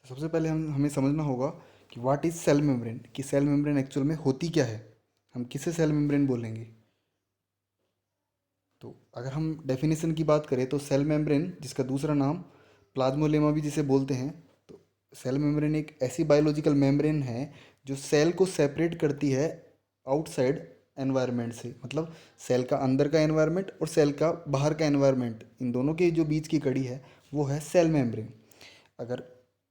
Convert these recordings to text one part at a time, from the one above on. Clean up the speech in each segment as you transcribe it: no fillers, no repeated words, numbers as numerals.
सबसे पहले हमें समझना होगा कि व्हाट इज़ सेल मेम्ब्रेन, कि सेल मेम्ब्रेन एक्चुअल में होती क्या है, हम किसे सेल मेम्ब्रेन बोलेंगे। तो अगर हम डेफिनेशन की बात करें तो सेल मेम्ब्रेन, जिसका दूसरा नाम प्लाज्मोलेमा भी जिसे बोलते हैं, तो सेल मेम्ब्रेन एक ऐसी बायोलॉजिकल मेम्ब्रेन है जो सेल को सेपरेट करती है आउटसाइड एनवायरनमेंट से। मतलब सेल का अंदर का एनवायरनमेंट और सेल का बाहर का एनवायरनमेंट, इन दोनों के जो बीच की कड़ी है वो है सेल मेम्ब्रेन। अगर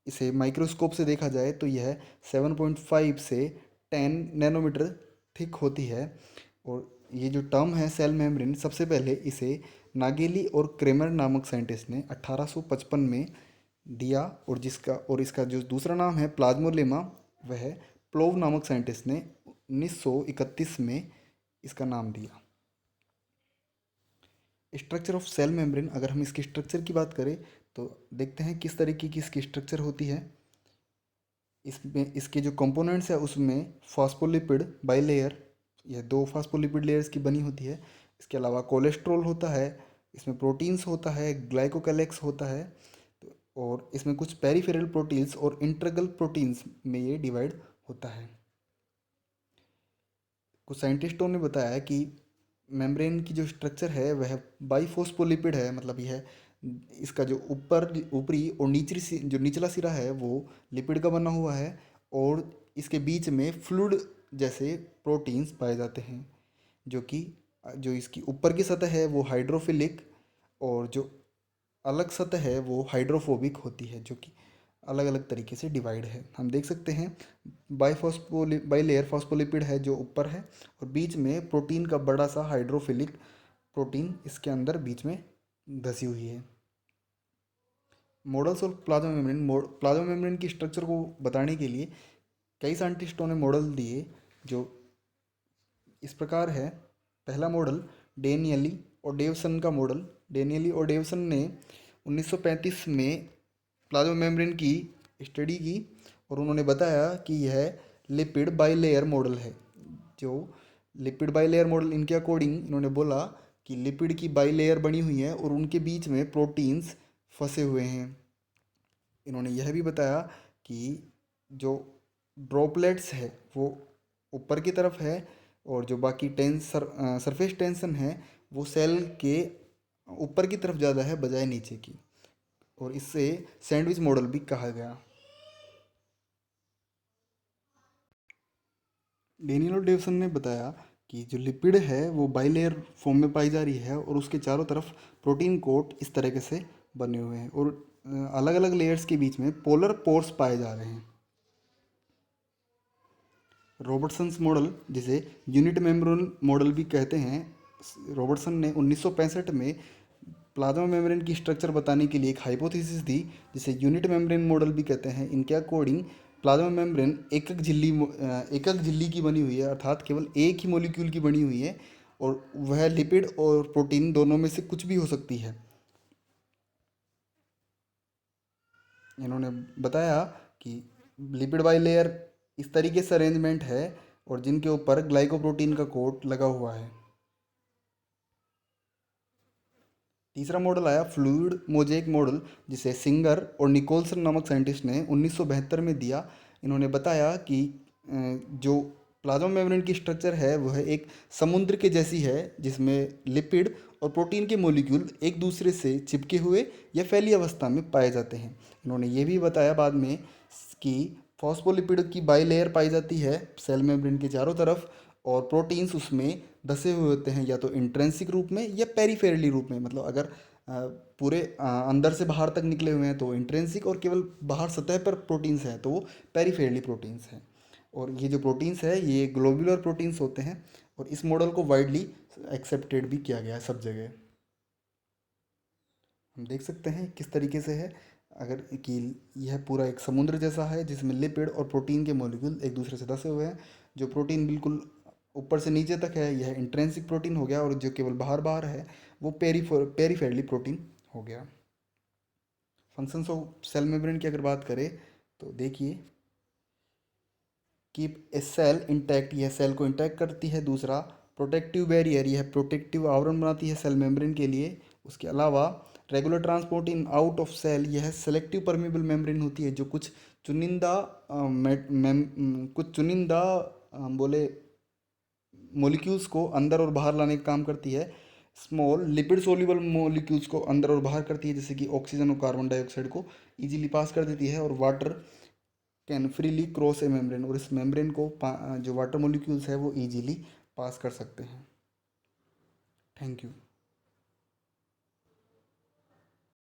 इसे माइक्रोस्कोप से देखा जाए तो यह 7.5 से 10 नैनोमीटर थिक होती है। और ये जो टर्म है सेल मेम्ब्रेन, सबसे पहले इसे नागेली और क्रेमर नामक साइंटिस्ट ने 1855 में दिया, और इसका जो दूसरा नाम है प्लाज्मोलेमा, वह प्लोव नामक साइंटिस्ट ने 1931 में इसका नाम दिया। स्ट्रक्चर ऑफ सेल मेम्ब्रेन, अगर हम इसके स्ट्रक्चर की बात करें तो देखते हैं किस तरीके की इसकी स्ट्रक्चर होती है। इसमें इसके जो कंपोनेंट्स है उसमें फास्फोलिपिड बाइलेयर, यह दो फास्फोलिपिड लेयर्स की बनी होती है। इसके अलावा कोलेस्ट्रॉल होता है, इसमें प्रोटीन्स होता है, ग्लाइकोकैलेक्स होता है। और इसमें कुछ पेरिफेरल प्रोटीन्स और इंट्रगल प्रोटीन्स में ये डिवाइड होता है। कुछ साइंटिस्टों ने बताया कि मेम्ब्रेन की जो स्ट्रक्चर है वह बाइफोस्फोलिपिड है। मतलब यह इसका जो ऊपरी और जो निचला सिरा है वो लिपिड का बना हुआ है, और इसके बीच में फ्लूइड जैसे प्रोटीन्स पाए जाते हैं, जो कि जो इसकी ऊपर की सतह है वो हाइड्रोफिलिक, और जो अलग सतह है वो हाइड्रोफोबिक होती है, जो कि अलग अलग तरीके से डिवाइड है। हम देख सकते हैं बाईलेयर फॉस्फोलिपिड है जो ऊपर है, और बीच में प्रोटीन का बड़ा सा हाइड्रोफिलिक प्रोटीन इसके अंदर बीच में धसी हुई है। Models of plasma membrane, plasma membrane की स्ट्रक्चर को बताने के लिए कई साइंटिस्टों ने मॉडल दिए जो इस प्रकार है। पहला मॉडल डेनियली और डेवसन का मॉडल। डेनियली और डेवसन ने 1935 में प्लाज्मा मेम्ब्रेन की स्टडी की, और उन्होंने बताया कि यह लिपिड बाइलेयर मॉडल है। जो लिपिड बाइलेयर मॉडल, इनके अकॉर्डिंग इन्होंने बोला कि लिपिड की बाइलेयर बनी हुई है और उनके बीच में प्रोटीन्स फंसे हुए हैं। इन्होंने यह भी बताया कि जो ड्रॉपलेट्स है वो ऊपर की तरफ है, और जो बाकी सरफेस टेंशन है वो सेल के ऊपर की तरफ ज़्यादा है बजाय नीचे की, और इससे सैंडविच मॉडल भी कहा गया। डेनियल और डेवसन ने बताया कि जो लिपिड है वो बाइलेयर फॉर्म में पाई जा रही है, और उसके चारों तरफ प्रोटीन कोट इस तरीके से बने हुए हैं, और अलग अलग लेयर्स के बीच में पोलर पोर्स पाए जा रहे हैं। रॉबर्टसन्स मॉडल, जिसे यूनिट मेम्ब्रेन मॉडल भी कहते हैं, रॉबर्टसन ने 1965 में प्लाज्मा मेम्ब्रेन की स्ट्रक्चर बताने के लिए एक हाइपोथेसिस दी, जिसे यूनिट मेम्ब्रेन मॉडल भी कहते हैं। इनके अकॉर्डिंग प्लाज्मा मेम्ब्रेन एकक झिल्ली की बनी हुई है, अर्थात केवल एक ही मॉलिक्यूल की बनी हुई है, और वह लिपिड और प्रोटीन दोनों में से कुछ भी हो सकती है। इन्होंने बताया कि लिपिड बाइलेयर इस तरीके से अरेंजमेंट है, और जिनके ऊपर ग्लाइकोप्रोटीन का कोट लगा हुआ है। तीसरा मॉडल आया फ्लूइड मोजेक मॉडल, जिसे सिंगर और निकोलसन नामक साइंटिस्ट ने 1972 में दिया। इन्होंने बताया कि जो प्लाज्मा मेम्ब्रेन की स्ट्रक्चर है वह एक समुद्र के जैसी है, जिसमें लिपिड और प्रोटीन के मॉलिक्यूल एक दूसरे से चिपके हुए या फैली अवस्था में पाए जाते हैं। इन्होंने ये भी बताया बाद में कि फॉस्फोलिपिड की बाइलेयर पाई जाती है सेल मेम्ब्रेन के चारों तरफ, और प्रोटीन्स उसमें धसे हुए होते हैं, या तो इंट्रेंसिक रूप में या पेरिफेरली रूप में। मतलब अगर पूरे अंदर से बाहर तक निकले हुए हैं तो इंट्रेंसिक, और केवल बाहर सतह पर प्रोटीन्स हैं तो वो पेरिफेरली प्रोटीन्स हैं। और ये जो प्रोटीन्स है ये ग्लोबुलर प्रोटीन्स होते हैं, और इस मॉडल को वाइडली एक्सेप्टेड भी किया गया है सब जगह। हम देख सकते हैं किस तरीके से है, अगर कि यह पूरा एक समुद्र जैसा है जिसमें लिपिड और प्रोटीन के मॉलिक्यूल एक दूसरे से धसे हुए हैं। जो प्रोटीन बिल्कुल ऊपर से नीचे तक है यह इंट्रेंसिक प्रोटीन हो गया, और जो केवल बाहर बाहर है वो पेरीफेरली प्रोटीन हो गया। फंक्शंस ऑफ सेल मेम्ब्रेन की अगर बात करें तो देखिए, कीप ए सेल इंटैक्ट, यह सेल को इंटैक्ट करती है। दूसरा, प्रोटेक्टिव बैरियर, यह प्रोटेक्टिव आवरण बनाती है सेल मेम्ब्रेन के लिए। उसके अलावा regular transport in out of cell, यह सेलेक्टिव परमेबल मेम्ब्रेन होती है जो कुछ चुनिंदा कुछ चुनिंदा बोले मोलिक्यूल्स को अंदर और बाहर लाने का काम करती है। स्मॉल लिपिड सोल्यूबल मोलिक्यूल्स को अंदर और बाहर करती है, जैसे कि ऑक्सीजन और कार्बन डाइऑक्साइड को इजीली पास कर देती है। और water can freely cross A membrane, और इस मेम्ब्रेन को जो वाटर मोलिक्यूल्स है वो इजीली पास कर सकते हैं। Thank you.